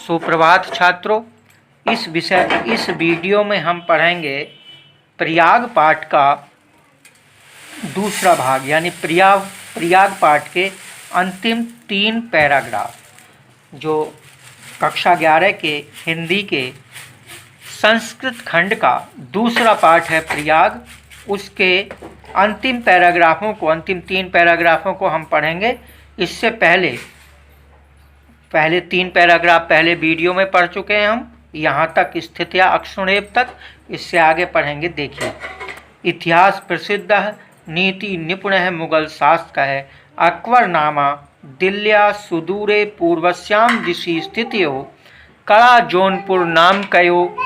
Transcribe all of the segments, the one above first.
सुप्रभात छात्रों। इस वीडियो में हम पढ़ेंगे प्रयाग पाठ का दूसरा भाग, यानी प्रयाग पाठ के अंतिम 3 पैराग्राफ, जो कक्षा 11 के हिंदी के संस्कृत खंड का दूसरा पाठ है प्रयाग। उसके अंतिम 3 पैराग्राफों को हम पढ़ेंगे। इससे पहले 3 पैराग्राफ पहले वीडियो में पढ़ चुके हैं हम, यहाँ तक स्थितिया अक्षुणेव तक। इससे आगे पढ़ेंगे। देखिए, इतिहास प्रसिद्ध है, नीति निपुण है, मुगल शासक है, अकबर नामा दिल्ल्या सुदूरे पूर्वस्याम दिशि स्थितियो कड़ा जौनपुर नाम कयो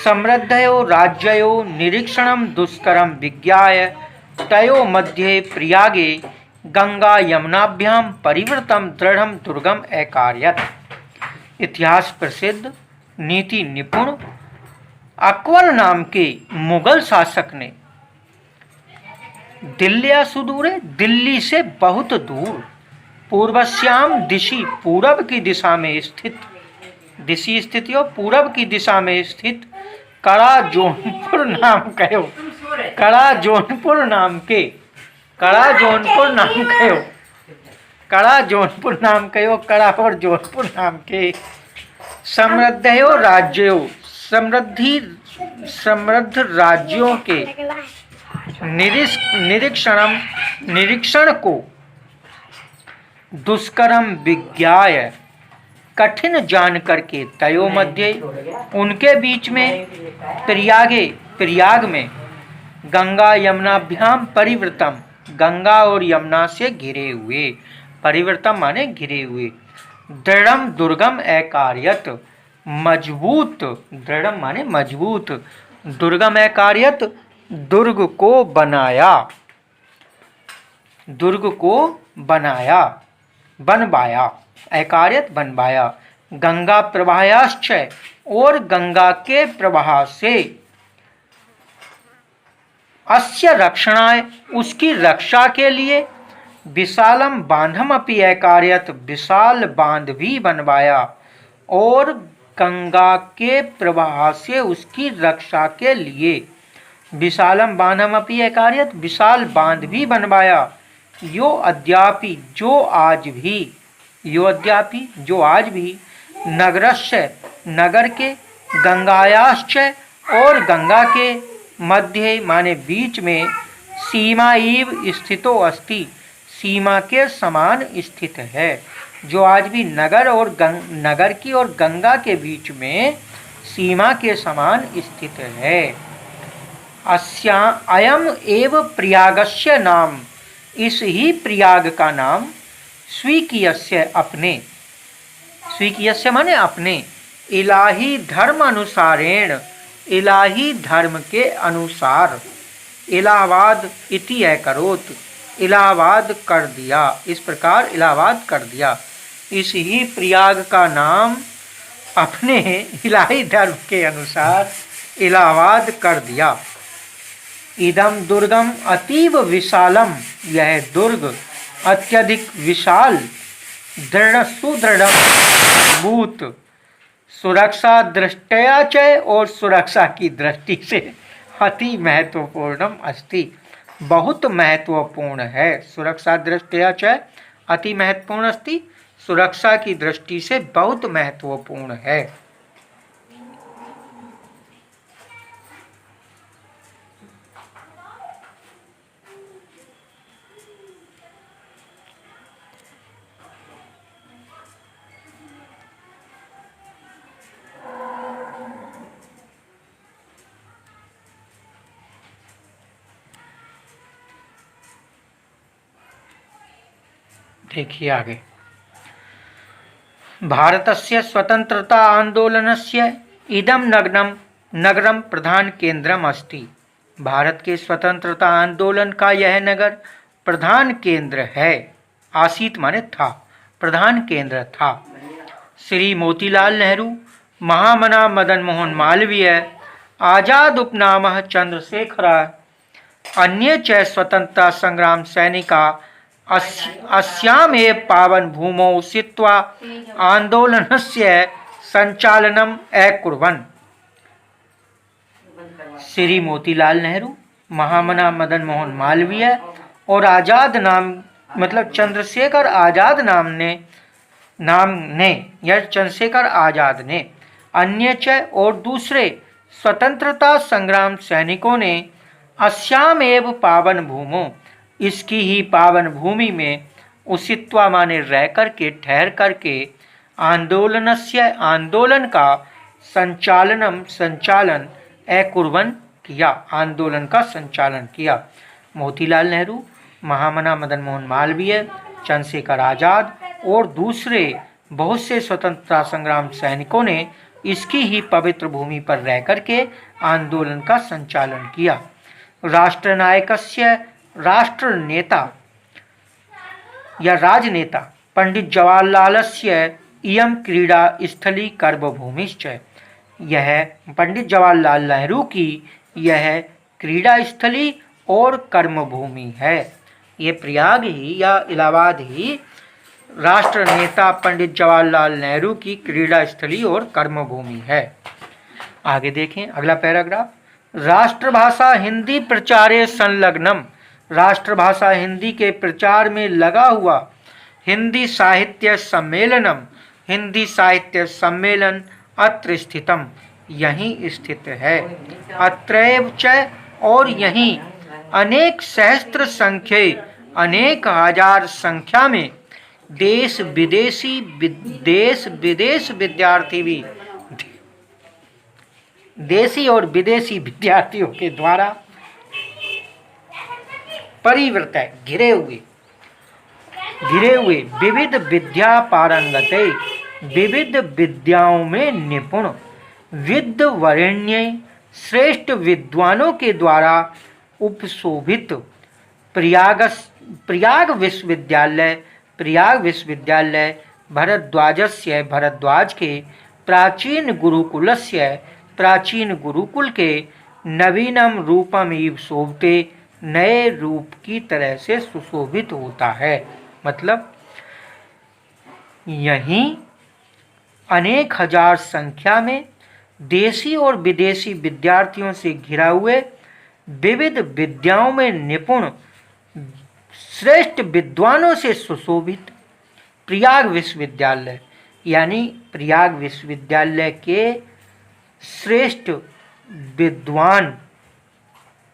समृद्धयो राज्ययो निरीक्षणम दुष्करम विज्ञाय तयो मध्ये प्रयागे गंगा यमुनाभ्याम परिवृतम दृढ़म दुर्गम अकार्यत। इतिहास प्रसिद्ध, नीति निपुण अकबर नाम के मुगल शासक ने दिल्ल्या सुदूरे, दिल्ली से बहुत दूर, पूर्वश्याम दिशि, पूरब की दिशा में स्थित, दिशि स्थिति हो पूरब की दिशा में स्थित, कड़ा जौनपुर नाम कहो, कड़ा जौनपुर नाम कहो, कड़ा और जौनपुर नाम के समृद्धयो राज्यों, समृद्ध राज्यों के निरीक्षण को दुष्करम विज्ञाय, कठिन जान करके, तयो मध्य, उनके बीच में, प्रयाग में, गंगा यमुनाभ्याम परिवृतम, गंगा और यमुना से घिरे हुए, परिवृतम माने घिरे हुए, दृढ़म दुर्गम अकार्यत, मजबूत, दृढ़म माने मजबूत, दुर्गम अकार्यत, दुर्ग को बनाया, बनवाया, अकार्यत बनवाया, गंगा प्रवाहाश्च, और गंगा के प्रवाह से, अस्य रक्षणाय, उसकी रक्षा के लिए, विशालम बांधम अपि अकार्यत, विशाल बांध भी बनवाया, और गंगा के प्रवाह से उसकी रक्षा के लिए, विशालम बांधम अपि अकार्यत, विशाल बांध भी बनवाया, यो अद्यापि, जो आज भी, नगरस्य, नगर के, गंगायाश्च, और गंगा के, मध्य माने बीच में, सीमा इव स्थितो अस्ति, सीमा के समान स्थित है, जो आज भी नगर की और गंगा के बीच में सीमा के समान स्थित है। अयम एव प्रयागस्य नाम, इस ही प्रयाग का नाम, स्वीकीयस्य अपने, स्वीकीयस्य माने अपने, इलाही धर्म अनुसारेण, इलाही धर्म के अनुसार, इलाहाबाद इति अकरोत, इलाहाबाद कर दिया, इस प्रकार इलाहाबाद कर दिया। इस ही प्रयाग का नाम अपने इलाही धर्म के अनुसार इलाहाबाद कर दिया। इदम दुर्गम अतीव विशालम, यह दुर्ग अत्यधिक विशाल, दृढ़ सुदृढ़ मजबूत, सुरक्षा दृष्टया च, और सुरक्षा की दृष्टि से, अति महत्वपूर्णम अस्ति, बहुत महत्वपूर्ण है, सुरक्षा दृष्टया च अति महत्वपूर्ण अस्ति, सुरक्षा की दृष्टि से बहुत महत्वपूर्ण है। देखिए आगे, भारतस्य स्वतंत्रता आंदोलनस्य इदम नगरम प्रधान केंद्रम अस्ति, भारत के स्वतंत्रता आंदोलन का यह नगर प्रधान केंद्र है। आसीत माने था, प्रधान केंद्र था। श्री मोतीलाल नेहरू, महामना मदन मोहन मालवीय, आजाद उपनामः चंद्रशेखर, अन्ये च स्वतंत्रता संग्राम सैनिका अस्यामेव पावन भूमौ स्थित्वा आंदोलनस्य संचालनम अकुर्वन्। श्री मोतीलाल नेहरू, महामना मदन मोहन मालवीय और आजाद नाम मतलब चंद्रशेखर आजाद नाम ने या चंद्रशेखर आजाद ने अन्य च और दूसरे स्वतंत्रता संग्राम सैनिकों ने अस्याम एव पावन भूमो, इसकी ही पावन भूमि में उसित्वा माने रह करके ठहर करके आंदोलन का संचालन अकुर्वन् किया, आंदोलन का संचालन किया। मोतीलाल नेहरू, महामना मदन मोहन मालवीय, चंद्रशेखर आजाद और दूसरे बहुत से स्वतंत्रता संग्राम सैनिकों ने इसकी ही पवित्र भूमि पर रह करके आंदोलन का संचालन किया। राष्ट्रनायकस्य राष्ट्र नेता या राजनेता पंडित जवाहरलालस्य इयं क्रीड़ा स्थली कर्मभूमिश्च, यह पंडित जवाहरलाल नेहरू की यह क्रीड़ा स्थली और कर्मभूमि है। ये प्रयाग ही या इलाहाबाद ही राष्ट्र नेता पंडित जवाहरलाल नेहरू की क्रीड़ा स्थली और कर्मभूमि है। आगे देखें अगला पैराग्राफ। राष्ट्रभाषा हिंदी प्रचारे संलग्नम, राष्ट्रभाषा हिंदी के प्रचार में लगा हुआ हिंदी साहित्य सम्मेलनम, हिंदी साहित्य सम्मेलन अत्र स्थितम, यहीं स्थित है। अत्रैव च और यहीं अनेक सहस्त्र संख्ये, अनेक हजार संख्या में देश विदेश विद्यार्थी भी, देशी और विदेशी विद्यार्थियों के द्वारा परिवृत घिरे हुए विविध विद्या पारंगते, विविध विद्याओं में निपुण विद्वरेण्य श्रेष्ठ विद्वानों के द्वारा उपशोभित प्रयाग विश्वविद्यालय भरद्वाजस्य, भरद्वाज के प्राचीन गुरुकुल के नवीनम रूपम इव शोभते, नए रूप की तरह से सुशोभित होता है। मतलब यहीं अनेक हजार संख्या में देशी और विदेशी विद्यार्थियों से घिरा हुए विविध विद्याओं में निपुण श्रेष्ठ विद्वानों से सुशोभित प्रयाग विश्वविद्यालय, यानी प्रयाग विश्वविद्यालय के श्रेष्ठ विद्वान,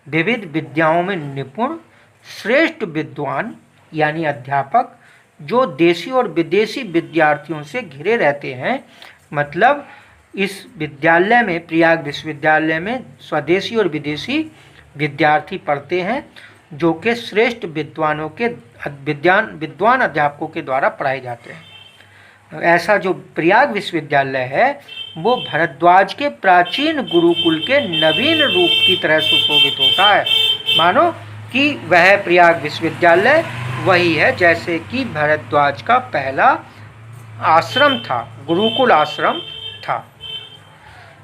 विविध विद्याओं में निपुण श्रेष्ठ विद्वान यानी अध्यापक जो देशी और विदेशी विद्यार्थियों से घिरे रहते हैं। मतलब इस विद्यालय में, प्रयाग विश्वविद्यालय में स्वदेशी और विदेशी विद्यार्थी पढ़ते हैं जो कि श्रेष्ठ विद्वानों के विद्वान अध्यापकों के द्वारा पढ़ाए जाते हैं। ऐसा जो प्रयाग विश्वविद्यालय है वो भरद्वाज के प्राचीन गुरुकुल के नवीन रूप की तरह सुशोभित होता है। मानो कि वह प्रयाग विश्वविद्यालय वही है जैसे कि भरद्वाज का पहला आश्रम था, गुरुकुल आश्रम था।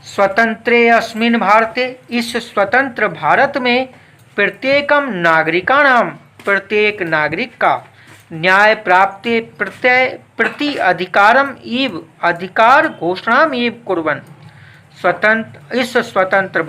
स्वतंत्रे अस्मिन् भारते, इस स्वतंत्र भारत में प्रत्येकम नागरिकाणाम, प्रत्येक नागरिक का न्याय प्राप्ति प्रति अधिकारम इव, अधिकार घोषणाम इव कुर्वन्, इस स्वतंत्र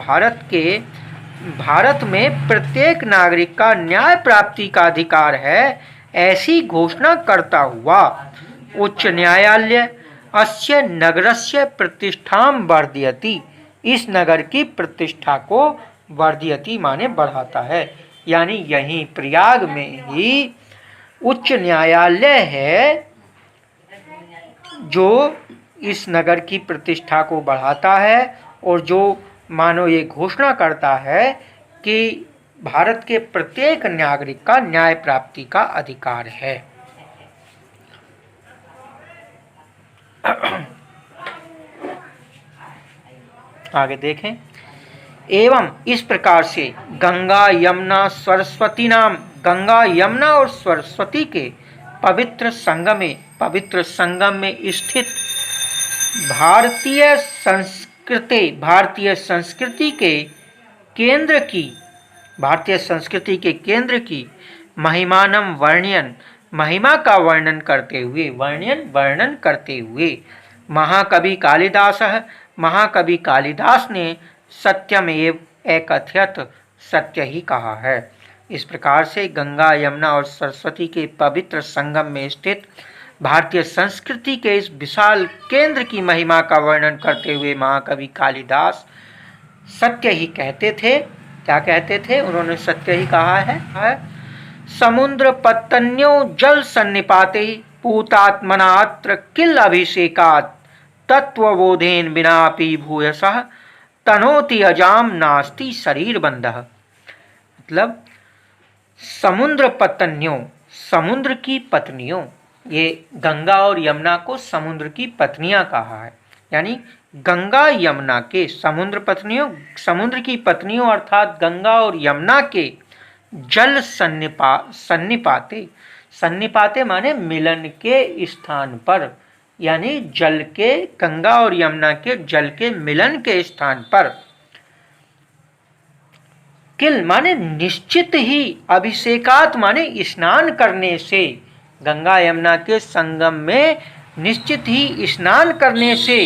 भारत में प्रत्येक नागरिक का न्याय प्राप्ति का अधिकार है, ऐसी घोषणा करता हुआ उच्च न्यायालय अस्य नगरस्य प्रतिष्ठां वर्धयति, इस नगर की प्रतिष्ठा को वर्धयति माने बढ़ाता है। यानी यहीं प्रयाग में ही उच्च न्यायालय है जो इस नगर की प्रतिष्ठा को बढ़ाता है और जो मानो ये घोषणा करता है कि भारत के प्रत्येक नागरिक का न्याय प्राप्ति का अधिकार है। आगे देखें। एवं इस प्रकार से गंगा यमुना सरस्वती नाम, गंगा यमुना और सरस्वती के पवित्र संगम में स्थित भारतीय संस्कृति के केंद्र की महिमानम वर्णयन, महिमा का वर्णन करते हुए महाकवि कालिदासः, महाकवि कालिदास ने सत्यमेव एकथयत, सत्य ही कहा है। इस प्रकार से गंगा, यमुना और सरस्वती के पवित्र संगम में स्थित भारतीय संस्कृति के इस विशाल केंद्र की महिमा का वर्णन करते हुए महाकवि कालिदास सत्य ही कहते थे। क्या कहते थे? उन्होंने सत्य ही कहा है। समुद्र पत्तन्यो जल सन्निपाते पूतात्मना अत्र किल अभिषेकात् तत्वबोधेन बिनापि भूयसः तनोति अजाम नास्ति शरीर बंधः। मतलब समुद्र पत्तन्यों, समुद्र की पत्नियों, ये गंगा और यमुना को समुद्र की पत्नियां कहा है। यानी गंगा यमुना के समुद्र की पत्नियों अर्थात गंगा और यमुना के जल सन्निपाते माने मिलन के स्थान पर, यानी जल के, गंगा और यमुना के जल के मिलन के स्थान पर, किल माने निश्चित ही, अभिषेकात माने स्नान करने से, गंगा यमुना के संगम में निश्चित ही स्नान करने से,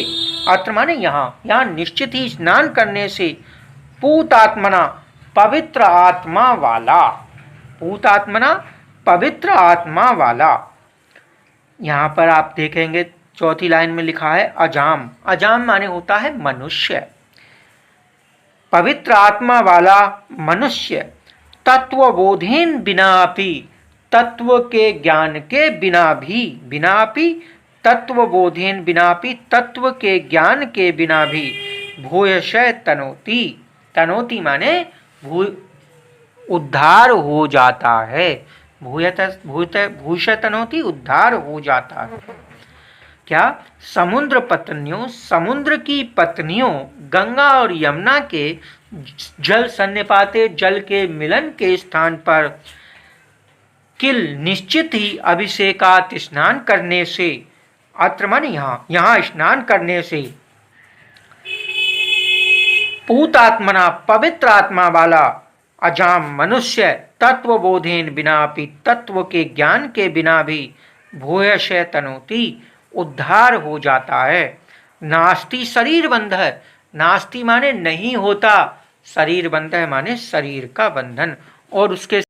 अत्र माने यहाँ निश्चित ही स्नान करने से, पूतात्मना पवित्र आत्मा वाला, पूतात्मना पवित्र आत्मा वाला। यहाँ पर आप देखेंगे चौथी लाइन में लिखा है अजाम। अजाम माने होता है मनुष्य। पवित्र आत्मा वाला मनुष्य तत्वबोधेन बिनापि, तत्व के ज्ञान के बिना भी, बिनापि तत्वबोधेन बिनापि, तत्व के ज्ञान के बिना भी, भूयशः तनोति, तनोति माने उद्धार हो जाता है। भूयशः तनोति उद्धार हो जाता है। क्या? समुद्र पत्नियों, समुद्र की पत्नियों गंगा और यमुना के जल सन्निपाते, जल के मिलन के स्थान पर, किल निश्चित ही, अभिषेकात स्नान करने से, अत्र माने यहाँ स्नान करने से, पूतात्मना पवित्र आत्मा वाला अजाम मनुष्य तत्वबोधेन बिनापि, तत्व के ज्ञान के बिना भी, भूयशः तनोति उद्धार हो जाता है। नास्ति शरीर बंधः, नास्ति माने नहीं होता, शरीर बंधः माने शरीर का बंधन, और उसके